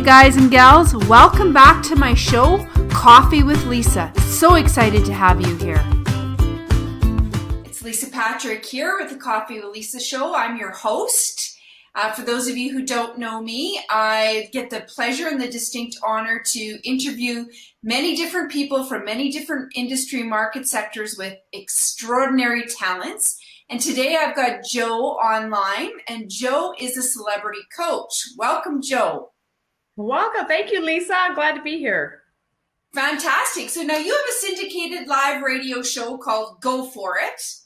guys and gals, welcome back to my show, Coffee with Lisa. So excited to have you here. It's Lisa Patrick here with the Coffee with Lisa show. I'm your host. For those of you who don't know me, I get the pleasure and the distinct honor to interview many different people from many different industry market sectors with extraordinary talents. And today I've got Joe online, and Joe is a celebrity coach. Welcome, Joe. Welcome. Thank you, Lisa. I'm glad to be here. Fantastic. So now you have a syndicated live radio show called GoForIT.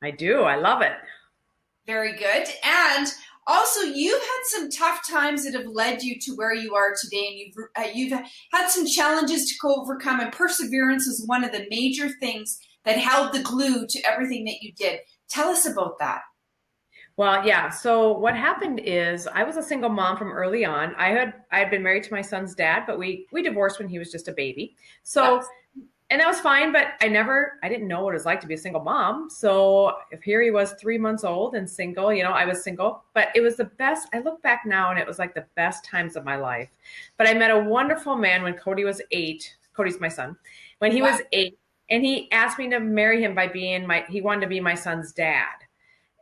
I do. I love it. Very good. And also, you've had some tough times that have led you to where you are today, and you've had some challenges to overcome, and perseverance was one of the major things that held the glue to everything that you did. Tell us about that. Well, yeah. So what happened is I was a single mom from early on. I had been married to my son's dad, but we divorced when he was just a baby. So, yes. And that was fine, but I didn't know what it was like to be a single mom. So if here he was 3 months old and single, I was single, but it was the best. I look back now and it was like the best times of my life. But I met a wonderful man when Cody was 8. Cody's my son. When he was 8, and he asked me to marry him he wanted to be my son's dad.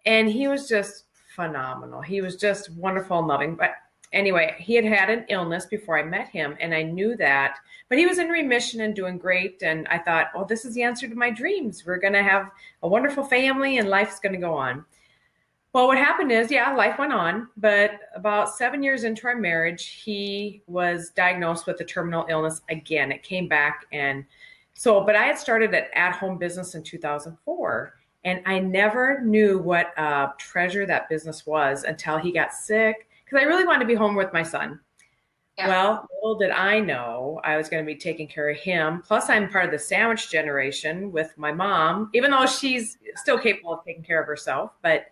And he was just phenomenal. He was just wonderful and loving. But anyway, he had an illness before I met him, and I knew that. But he was in remission and doing great. And I thought, well, this is the answer to my dreams. We're going to have a wonderful family, and life's going to go on. Well, what happened is, life went on. But about 7 years into our marriage, he was diagnosed with a terminal illness again. It came back. But I had started an at-home business in 2004. And I never knew what a treasure that business was until he got sick, because I really wanted to be home with my son. Yeah. Well, little did I know I was going to be taking care of him. Plus, I'm part of the sandwich generation with my mom, even though she's still capable of taking care of herself. But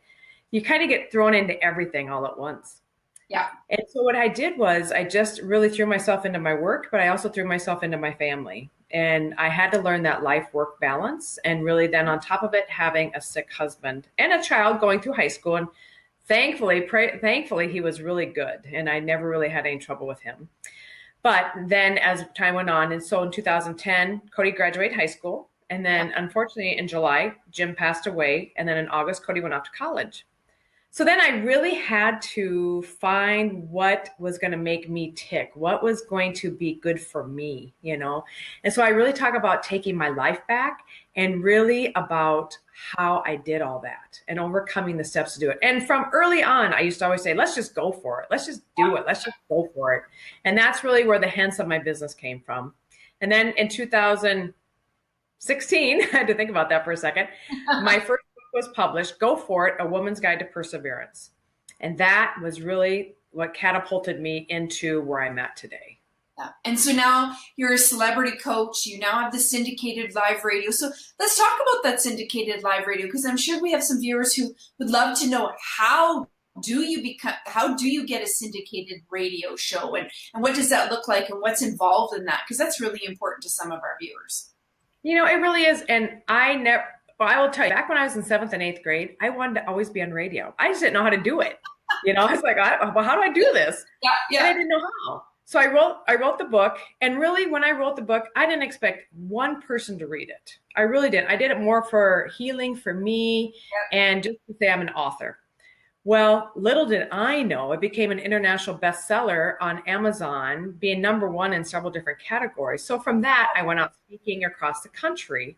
you kind of get thrown into everything all at once. Yeah. And so what I did was I just really threw myself into my work, but I also threw myself into my family. And I had to learn that life-work balance, and really then on top of it, having a sick husband and a child going through high school. And thankfully, he was really good, and I never really had any trouble with him. But then as time went on, and so in 2010, Cody graduated high school. And then unfortunately in July, Jim passed away. And then in August, Cody went off to college. So then I really had to find what was going to make me tick, what was going to be good for me, And so I really talk about taking my life back and really about how I did all that and overcoming the steps to do it. And from early on, I used to always say, let's just go for it. Let's just do it. Let's just go for it. And that's really where the hints of my business came from. And then in 2016, I had to think about that for a second, my first was published, Go For It, A Woman's Guide to Perseverance. And that was really what catapulted me into where I'm at today. Yeah. And so now you're a celebrity coach. You now have the syndicated live radio. So let's talk about that syndicated live radio, because I'm sure we have some viewers who would love to know how do you get a syndicated radio show, and what does that look like, and what's involved in that? Because that's really important to some of our viewers. It really is. And I will tell you, back when I was in 7th and 8th grade, I wanted to always be on radio. I just didn't know how to do it. I was like, well, how do I do this? Yeah. And I didn't know how. So I wrote the book. And really, when I wrote the book, I didn't expect one person to read it. I really didn't. I did it more for healing for me and just to say I'm an author. Well, little did I know, it became an international bestseller on Amazon, being #1 in several different categories. So from that, I went out speaking across the country.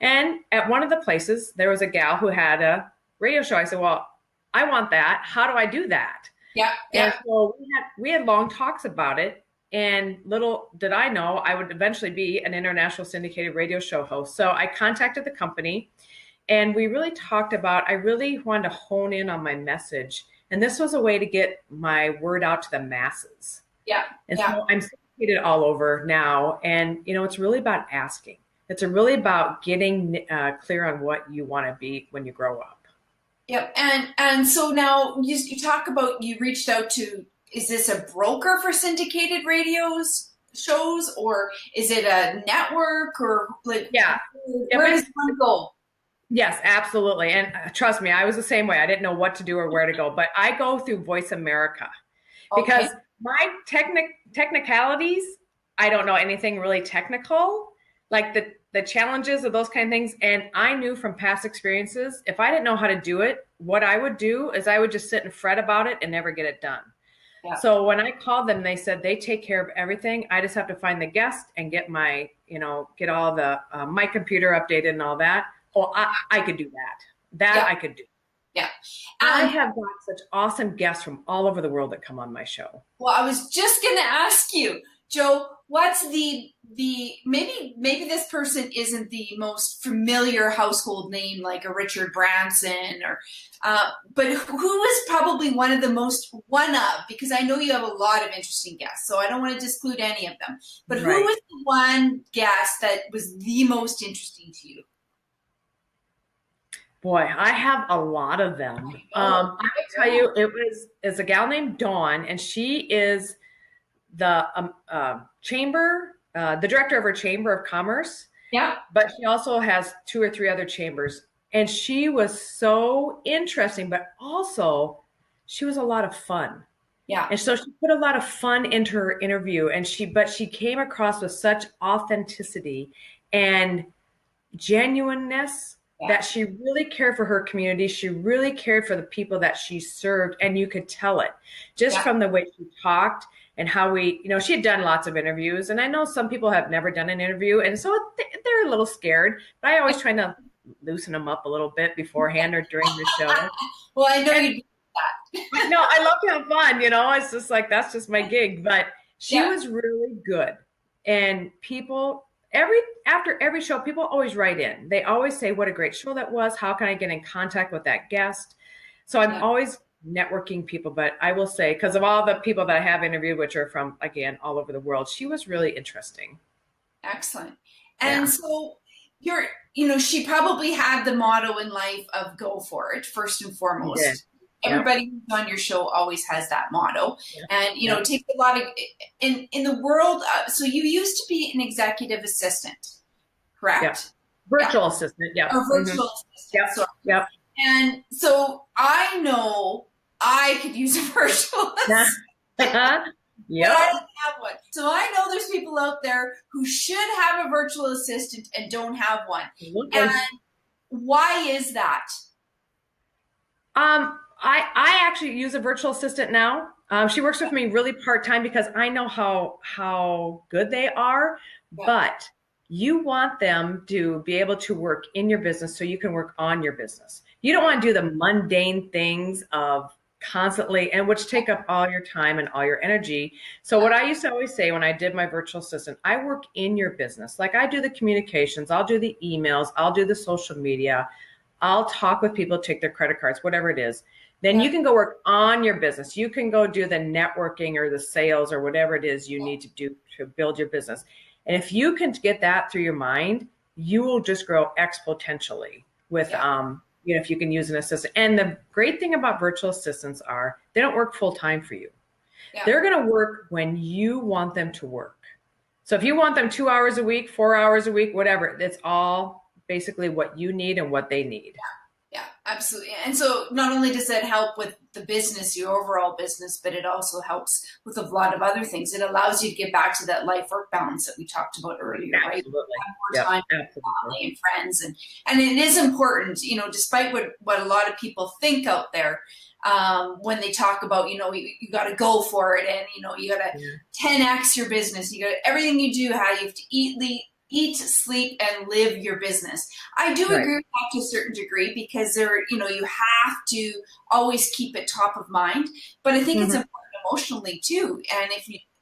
And at one of the places, there was a gal who had a radio show. I said, well, I want that. How do I do that? Yeah. And so we had long talks about it. And little did I know I would eventually be an international syndicated radio show host. So I contacted the company, and we really talked about, I really wanted to hone in on my message. And this was a way to get my word out to the masses. Yeah. And so I'm syndicated all over now. And, it's really about asking. It's really about getting clear on what you want to be when you grow up. Yep. And so now you talk about, you reached out to, is this a broker for syndicated shows, or is it a network, or like, where does one go? Yes, absolutely. And trust me, I was the same way. I didn't know what to do or where to go, but I go through Voice America because my technicalities, I don't know anything really technical, like the challenges of those kind of things. And I knew from past experiences, if I didn't know how to do it, what I would do is I would just sit and fret about it and never get it done. Yeah. So when I called them, they said they take care of everything. I just have to find the guest and get my, get all the my computer updated and all that. Oh, I could do that. Yeah. I could do. Yeah. I have got such awesome guests from all over the world that come on my show. Well, I was just going to ask you, Joe, what's the maybe this person isn't the most familiar household name like a Richard Branson or but who is probably one of the most because I know you have a lot of interesting guests, so I don't want to disclude any of them. But who was the one guest that was the most interesting to you? Boy, I have a lot of them. I will tell you, it's a gal named Dawn, and she is the the director of her Chamber of Commerce. Yeah. But she also has 2 or 3 other chambers. And she was so interesting, but also she was a lot of fun. Yeah. And so she put a lot of fun into her interview, and she came across with such authenticity and genuineness. Yeah. That she really cared for her community. She really cared for the people that she served. And you could tell it just from the way she talked and how she had done lots of interviews. And I know some people have never done an interview. And so they're a little scared. But I always try to loosen them up a little bit beforehand or during the show. Well, I know you do that. No, I love to have fun. It's just like, that's just my gig. But she was really good. And people... After every show, people always write in. They always say what a great show that was. How can I get in contact with that guest? So I'm always networking people. But I will say, because of all the people that I have interviewed, which are from, again, all over the world, she was really interesting. Excellent. And so she probably had the motto in life of go for it, first and foremost. Yeah. Everybody who's on your show always has that motto. And, it takes a lot of, in the world, so you used to be an executive assistant, correct? Yeah. Virtual assistant, yeah. Or virtual assistant, sorry. Yep. And so I know I could use a virtual assistant. Yeah. But I don't have one. So I know there's people out there who should have a virtual assistant and don't have one. And why is that? I actually use a virtual assistant now. She works with me really part-time because I know how good they are, but you want them to be able to work in your business so you can work on your business. You don't want to do the mundane things of constantly, and which take up all your time and all your energy. So what I used to always say when I did my virtual assistant, I work in your business. Like I do the communications, I'll do the emails, I'll do the social media, I'll talk with people, take their credit cards, whatever it is. Then you can go work on your business. You can go do the networking or the sales or whatever it is you need to do to build your business. And if you can get that through your mind, you will just grow exponentially with, if you can use an assistant. And the great thing about virtual assistants are they don't work full time for you. Yeah. They're going to work when you want them to work. So if you want them 2 hours a week, 4 hours a week, whatever, it's all basically what you need and what they need. Yeah, absolutely. And so not only does that help with the business, your overall business, but it also helps with a lot of other things. It allows you to get back to that life-work balance that we talked about earlier, right? Absolutely. Have more time with family and friends. And it is important, despite what a lot of people think out there, when they talk about, you got to go for it and, you got to 10X your business. You got everything you do, how you have to eat, sleep, and live your business. I do agree with that to a certain degree because you have to always keep it top of mind. But I think it's important emotionally too. And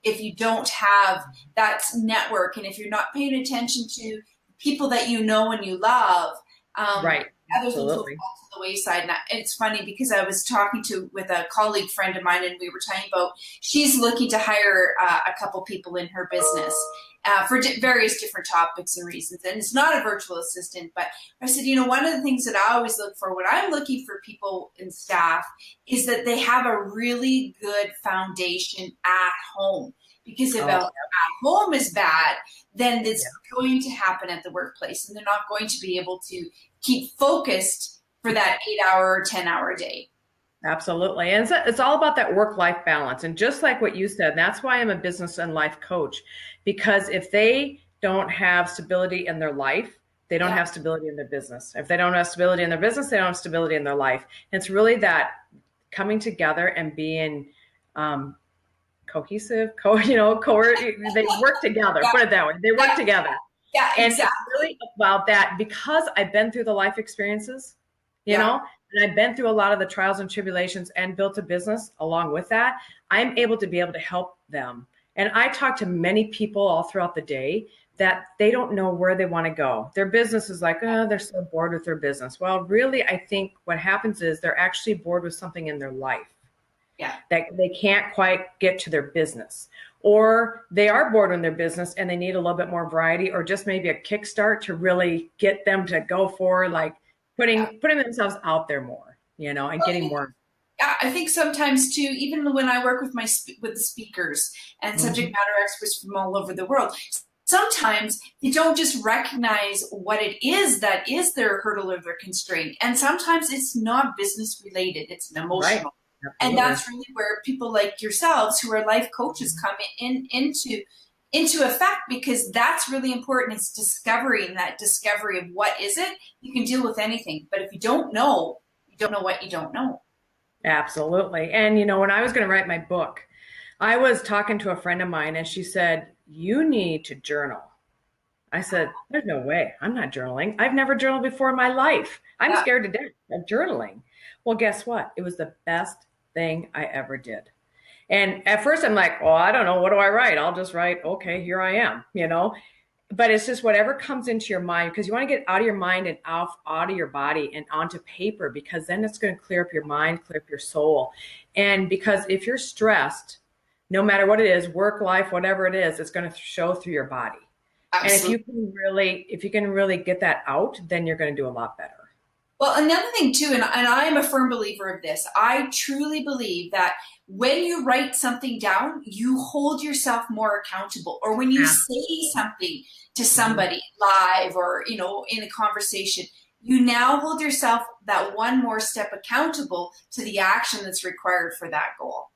if you don't have that network and if you're not paying attention to people that you know and you love, others will fall to the wayside. And it's funny because I was talking with a colleague friend of mine, and we were talking about she's looking to hire a couple people in her business for various different topics and reasons. And it's not a virtual assistant, but I said, one of the things that I always look for when I'm looking for people and staff is that they have a really good foundation at home. Because if at home is bad, then it's going to happen at the workplace, and they're not going to be able to keep focused for that 8-hour or 10-hour day. Absolutely. And it's all about that work-life balance. And just like what you said, that's why I'm a business and life coach, because if they don't have stability in their life, they don't Yeah. have stability in their business. If they don't have stability in their business, they don't have stability in their life. And it's really that coming together and being cohesive, they work together, Yeah. put it that way. They work Yeah. together. Yeah, And it's exactly. really about that because I've been through the life experiences, Yeah. and I've been through a lot of the trials and tribulations and built a business along with that. I'm able to help them. And I talk to many people all throughout the day that they don't know where they want to go. Their business is like, oh, they're so bored with their business. Well, really, I think what happens is they're actually bored with something in their life. Yeah. That they can't quite get to their business, or they are bored in their business and they need a little bit more variety, or just maybe a kickstart to really get them to go for like putting themselves out there more, and getting more. I think sometimes too, even when I work with with the speakers and subject matter experts from all over the world, sometimes they don't just recognize what it is that is their hurdle or their constraint, and sometimes it's not business related; it's an emotional. Right. And that's really where people like yourselves, who are life coaches, come into effect, because that's really important. It's discovering that discovery of what is it. You can deal with anything, but if you don't know what you don't know. Absolutely. And when I was going to write my book, I was talking to a friend of mine and she said, "You need to journal." I said, "There's no way. I'm not journaling. I've never journaled before in my life. I'm scared to death of journaling." Well, guess what? It was the best thing I ever did. And at first I'm like, "Oh, I don't know. What do I write? I'll just write, okay, here I am, But it's just whatever comes into your mind, because you want to get out of your mind and out of your body and onto paper, because then it's going to clear up your mind, clear up your soul. And because if you're stressed, no matter what it is, work, life, whatever it is, it's going to show through your body. Absolutely. And if you can really get that out, then you're going to do a lot better. Well, another thing too, and I am a firm believer of this, I truly believe that when you write something down, you hold yourself more accountable. Or when you say something to somebody live or, in a conversation, you now hold yourself that one more step accountable to the action that's required for that goal.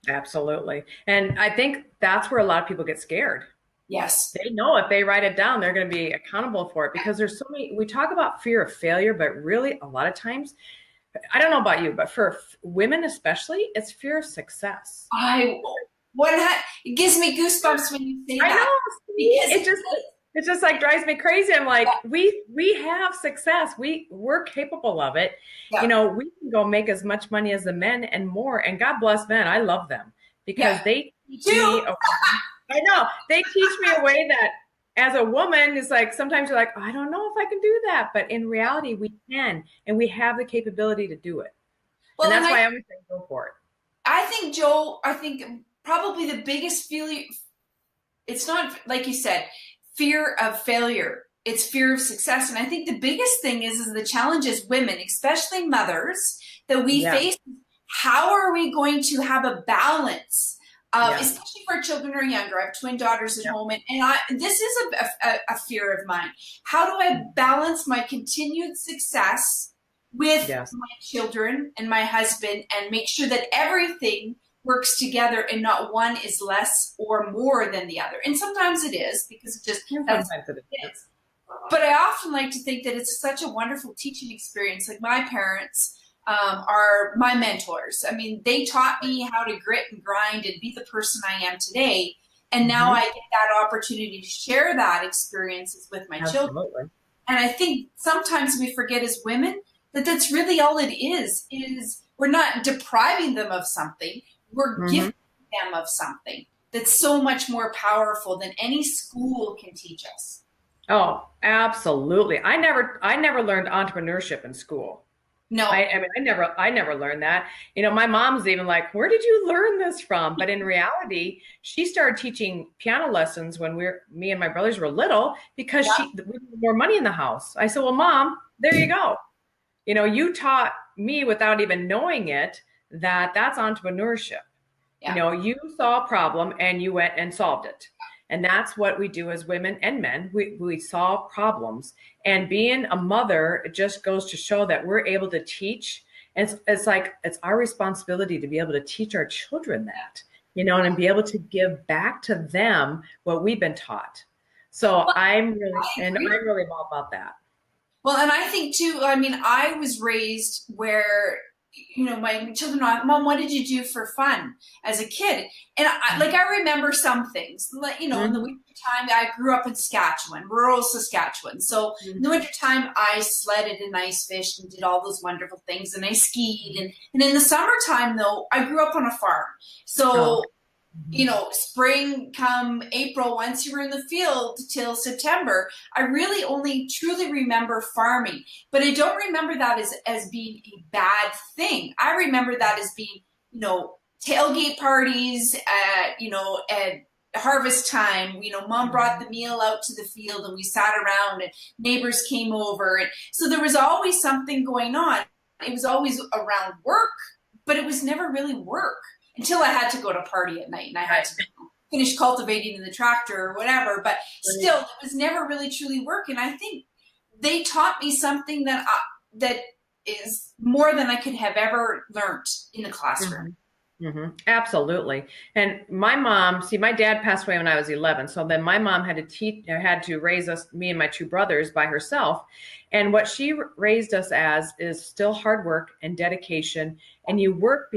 Absolutely. And I think that's where a lot of people get scared. Yes. They know if they write it down, they're going to be accountable for it, because there's so many, we talk about fear of failure, but really a lot of times, I don't know about you, but for women especially, it's fear of success. It gives me goosebumps when you say that. I know. It just like drives me crazy. I'm like, we have success. We're capable of it. Yeah. We can go make as much money as the men and more. And God bless men. I love them because they teach me. I know. They teach me a way that as a woman, it's like sometimes you're like, oh, I don't know if I can do that. But in reality, we can, and we have the capability to do it. Well, and that's why I always say go for it. I think probably the biggest failure, it's not, like you said, fear of failure. It's fear of success. And I think the biggest thing is the challenge as women, especially mothers, that we face. How are we going to have a balance? Especially if our children are younger. I have twin daughters at home, and this is a fear of mine. How do I balance my continued success with my children and my husband, and make sure that everything works together and not one is less or more than the other? And sometimes it is, because it just that's what it is. But I often like to think that it's such a wonderful teaching experience. Like my parents are my mentors. I mean, they taught me how to grit and grind and be the person I am today. And now I get that opportunity to share that experiences with my children. And I think sometimes we forget as women that that's really all it is we're not depriving them of something. We're giving them of something that's so much more powerful than any school can teach us. Oh, absolutely. I never learned entrepreneurship in school. No, I mean, I never learned that. My mom's even like, where did you learn this from? But in reality, she started teaching piano lessons when me and my brothers were little, because we had more money in the house. I said, well, Mom, there you go. You taught me without even knowing it, that's entrepreneurship. Yeah. You saw a problem and you went and solved it. And that's what we do as women and men. We solve problems. And being a mother, it just goes to show that we're able to teach It's like, it's our responsibility to be able to teach our children that, and be able to give back to them what we've been taught. So Well, I'm I agree. really all about that. Well, and I think too, I mean, I was raised where, my children, Mom, what did you do for fun as a kid? And I remember some things, like, in the Mm-hmm. winter time, I grew up in Saskatchewan, rural Saskatchewan. So in the winter time, I sledded and ice fished and did all those wonderful things, and I skied. And in the summertime, though, I grew up on a farm. So Oh. Mm-hmm. spring come April, once you were in the field till September, I really only truly remember farming. But I don't remember that as being a bad thing. I remember that as being, tailgate parties at harvest time. Mom brought the meal out to the field and we sat around and neighbors came over. And so there was always something going on. It was always around work, but it was never really work until I had to go to party at night and I had to finish cultivating in the tractor or whatever. But still, it was never really truly work. And I think they taught me something that is more than I could have ever learned in the classroom. Mm-hmm. Absolutely. And my mom, my dad passed away when I was 11. So then my mom had to raise us, me and my two brothers, by herself. And what she raised us as is still hard work and dedication. And you work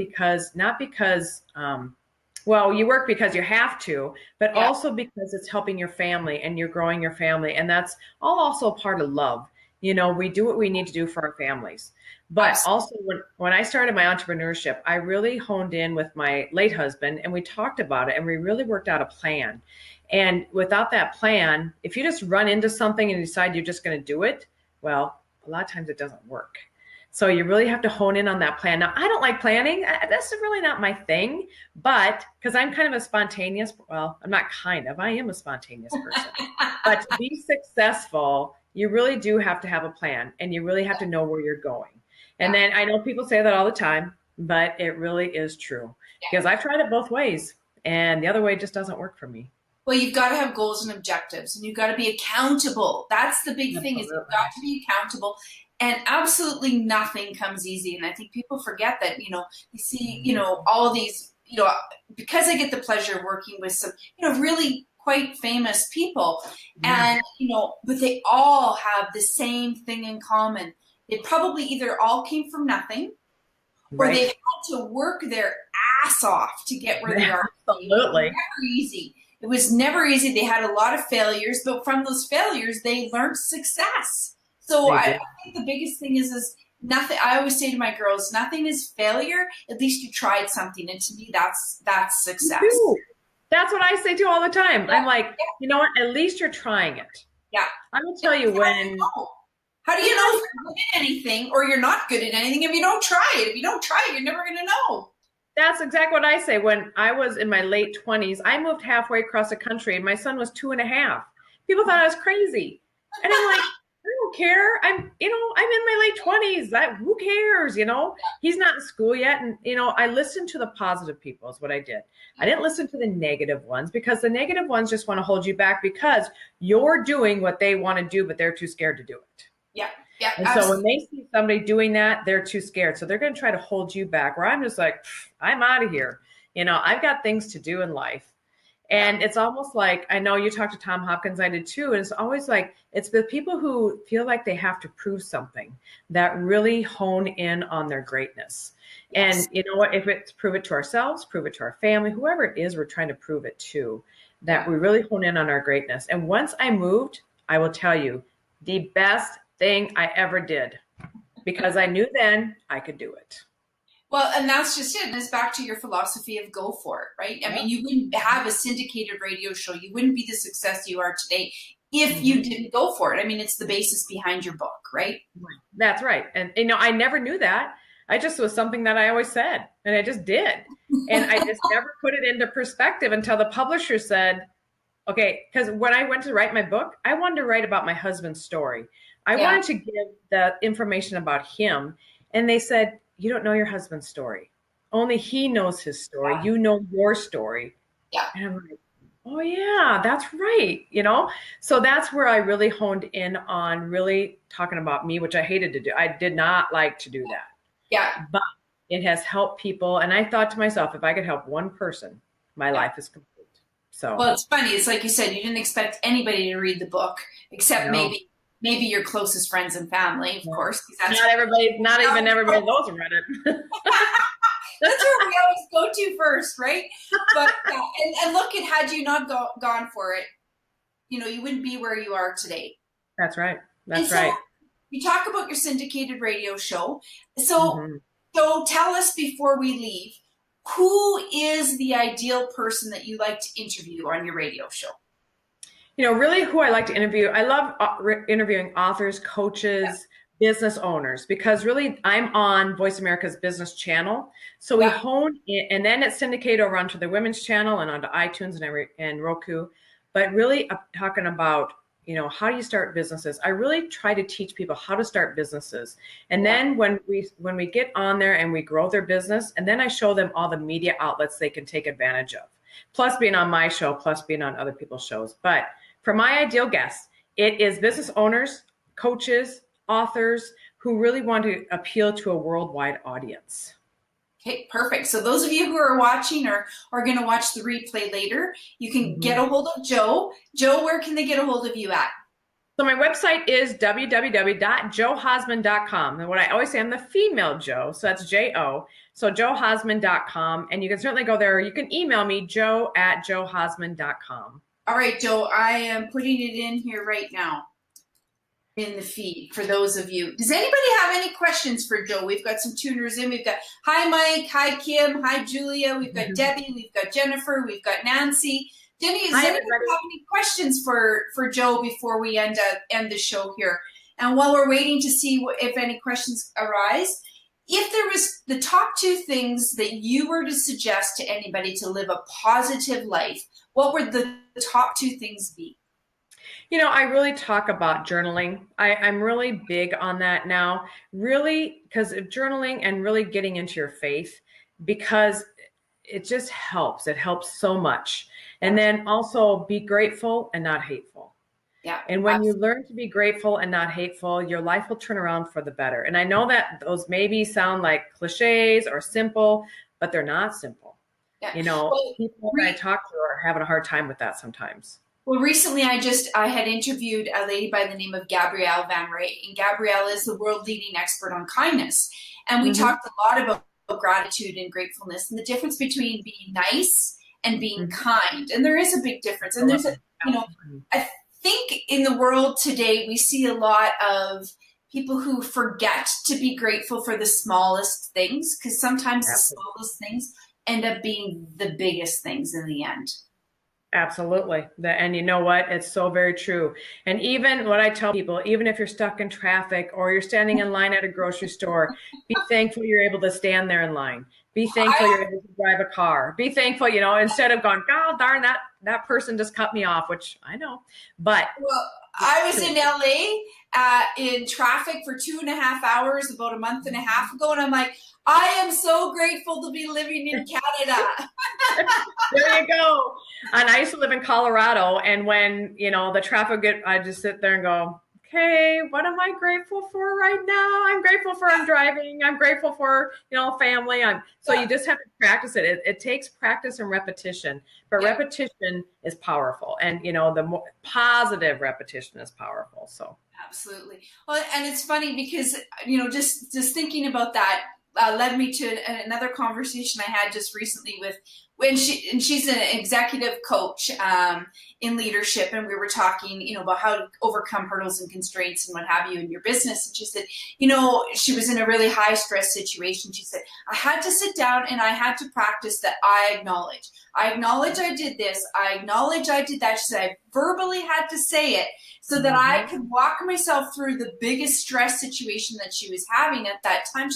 not because, you work because you have to, but also because it's helping your family and you're growing your family. And that's all also part of love. We do what we need to do for our families. But also when I started my entrepreneurship, I really honed in with my late husband and we talked about it and we really worked out a plan. And without that plan, if you just run into something and decide you're just going to do it, well, a lot of times it doesn't work. So you really have to hone in on that plan. Now, I don't like planning. That's really not my thing, but because I'm kind of a spontaneous, well, I'm not kind of, I am a spontaneous person. But to be successful, you really do have to have a plan and you really have to know where you're going. And then I know people say that all the time, but it really is true because I've tried it both ways and the other way just doesn't work for me. Well, you've got to have goals and objectives and you've got to be accountable. That's the big thing, is you've got to be accountable, and absolutely nothing comes easy. And I think people forget that, you see, all these, because I get the pleasure of working with some, really quite famous people, and, but they all have the same thing in common. They probably either all came from nothing, or they had to work their ass off to get where they are. Absolutely. It was never easy. It was never easy. They had a lot of failures, but from those failures, they learned success. So I think the biggest thing is nothing. I always say to my girls, nothing is failure. At least you tried something. And to me, that's success. That's what I say too all the time. I'm like, you know what? At least you're trying it. Yeah. I'm going to tell you when. How do you know if you're good at anything or you're not good at anything if you don't try it? If you don't try it, you're never going to know. That's exactly what I say. When I was in my late 20s, I moved halfway across the country and my son was 2.5. People thought I was crazy. And I'm like, I don't care. I'm in my late 20s. Who cares? He's not in school yet. And, I listened to the positive people is what I did. I didn't listen to the negative ones because the negative ones just want to hold you back because you're doing what they want to do, but they're too scared to do it. Yeah. Yeah. And so when they see somebody doing that, they're too scared. So they're going to try to hold you back, where I'm just like, I'm out of here. I've got things to do in life. And it's almost like, I know you talked to Tom Hopkins, I did too. And it's always like, it's the people who feel like they have to prove something that really hone in on their greatness. Yes. And you know what, if it's prove it to ourselves, prove it to our family, whoever it is, we're trying to prove it to, that we really hone in on our greatness. And once I moved, I will tell you, the best thing I ever did, because I knew then I could do it. Well, and that's just it. And it's back to your philosophy of go for it, right? I mean, you wouldn't have a syndicated radio show. You wouldn't be the success you are today if you didn't go for it. I mean, it's the basis behind your book, right? That's right. And, I never knew that. I just was something that I always said, and I just did. And I just never put it into perspective until the publisher said, okay, because when I went to write my book, I wanted to write about my husband's story. I wanted to give the information about him. And they said, you don't know your husband's story. Only he knows his story. Yeah. You know your story. Yeah. And I'm like, oh yeah, that's right. So that's where I really honed in on really talking about me, which I hated to do. I did not like to do that. Yeah. but it has helped people. And I thought to myself, if I could help one person, my life is complete. So, Well, it's funny. It's like you said, you didn't expect anybody to read the book except no. maybe your closest friends and family, of course. Not everybody, not even everybody knows have read it. That's where we always go to first, right? But and look at, had you not gone for it, you wouldn't be where you are today. That's right. That's right. You talk about your syndicated radio show. So tell us before we leave, who is the ideal person that you like to interview on your radio show? Really who I like to interview. I love interviewing authors, coaches, business owners, because really I'm on Voice America's business channel. So we hone in, and then it's syndicated over onto the women's channel and onto iTunes and Roku. But really talking about, how do you start businesses? I really try to teach people how to start businesses. And then when we get on there and we grow their business, and then I show them all the media outlets they can take advantage of, plus being on my show, plus being on other people's shows. But for my ideal guests, it is business owners, coaches, authors who really want to appeal to a worldwide audience. Okay, perfect. So those of you who are watching or are going to watch the replay later, you can get a hold of Joe. Joe, where can they get a hold of you at? So my website is www.joehausman.com. And what I always say, I'm the female Joe, so that's J-O. So joehausman.com. And you can certainly go there. You can email me, joe@joehausman.com. All right, Joe, I am putting it in here right now in the feed for those of you. Does anybody have any questions for Joe? We've got some tuners in. We've got, hi, Mike. Hi, Kim. Hi, Julia. We've got Debbie. We've got Jennifer. We've got Nancy. Jenny, does anybody have any questions for Joe before we end the show here? And while we're waiting to see if any questions arise, if there was the top 2 things that you were to suggest to anybody to live a positive life, what would the top 2 things be? I really talk about journaling. I'm really big on that now, really, because of journaling and really getting into your faith, because it just helps. It helps so much. And then also be grateful and not hateful. Yeah. And when you learn to be grateful and not hateful, your life will turn around for the better. And I know that those maybe sound like cliches or simple, but they're not simple. Yeah. People that I talk to are having a hard time with that sometimes. Well, recently I had interviewed a lady by the name of Gabrielle Van Ray, and Gabrielle is the world leading expert on kindness. And we talked a lot about gratitude and gratefulness and the difference between being nice and being kind. And there is a big difference. And there's I think in the world today, we see a lot of people who forget to be grateful for the smallest things, because sometimes the smallest things end up being the biggest things in the end. Absolutely. And you know what? It's so very true. And even what I tell people, even if you're stuck in traffic or you're standing in line at a grocery store, be thankful you're able to stand there in line. Be thankful you're able to drive a car. Be thankful, instead of going, oh, darn, that person just cut me off, which I know. But I was in LA in traffic for 2.5 hours about a month and a half ago, and I'm like, I am so grateful to be living in Canada. There you go. And I used to live in Colorado, and when, the traffic I just sit there and go, okay, what am I grateful for right now? I'm grateful for I'm driving. I'm grateful for, family. So you just have to practice it. It takes practice and repetition, but repetition is powerful. And, the more positive repetition is powerful. So absolutely. Well, and it's funny because, just thinking about that, led me to another conversation I had just recently with she's an executive coach in leadership, and we were talking, about how to overcome hurdles and constraints and what have you in your business. And she said, she was in a really high stress situation. She said, I had to sit down and I had to practice that I acknowledge I did this. I acknowledge I did that. She said, I verbally had to say it so that I could walk myself through the biggest stress situation that she was having at that time.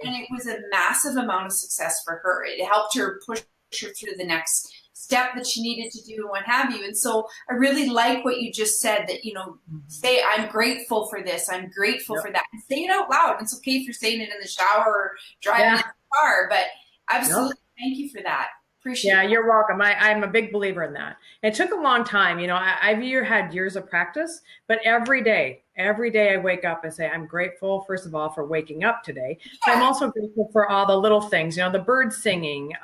And it was a massive amount of success for her. It helped her push her through the next step that she needed to do and what have you. And so I really like what you just said, that, say, I'm grateful for this. I'm grateful for that. And say it out loud. It's okay if you're saying it in the shower or driving in the car, but absolutely thank you for that. Appreciate Yeah, it. you're welcome. I'm a big believer in that. It took a long time. I've had years of practice, but every day I wake up and say, I'm grateful, first of all, for waking up today. But I'm Yeah. also grateful for all the little things, the birds singing,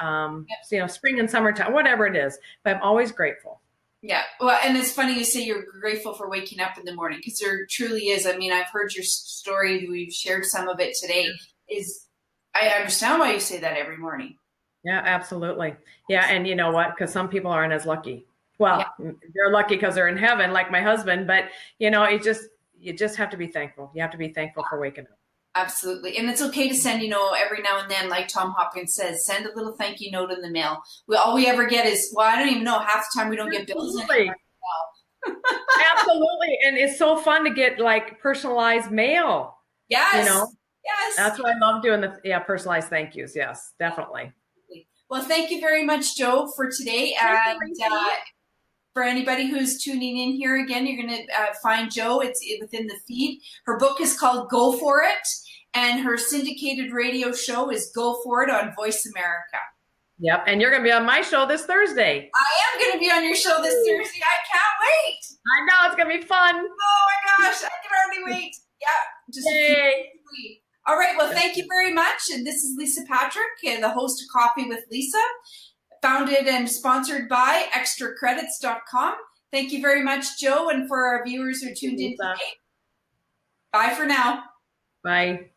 spring and summertime, whatever it is. But I'm always grateful. Yeah. Well, and it's funny you say you're grateful for waking up in the morning because there truly is. I mean, I've heard your story. We've shared some of it today. I understand why you say that every morning. Yeah, absolutely. Yeah, and you know what? Because some people aren't as lucky. Yeah. Well, they're lucky because they're in heaven, like my husband. But you just have to be thankful. You have to be thankful for waking up. Absolutely. And it's okay to send, every now and then, like Tom Hopkins says, send a little thank you note in the mail. All we ever get is, well, I don't even know, half the time we don't get bills anymore. Absolutely. And it's so fun to get like personalized mail. Yes. Yes. That's what I love doing, personalized thank yous. Yes, definitely. Well, thank you very much, Joe, for today. And for anybody who's tuning in here again, you're going to find Joe. It's within the feed. Her book is called Go For It, and her syndicated radio show is Go For It on Voice America. Yep, and you're going to be on my show this Thursday. I am going to be on your show this Thursday. I can't wait. I know, it's going to be fun. Oh my gosh, I can hardly wait. Yeah, just Yay. All right, well, thank you very much. And this is Lisa Patrick, the host of Coffee with Lisa, founded and sponsored by extracredits.com. Thank you very much, Joe, and for our viewers who tuned in today. Bye for now. Bye.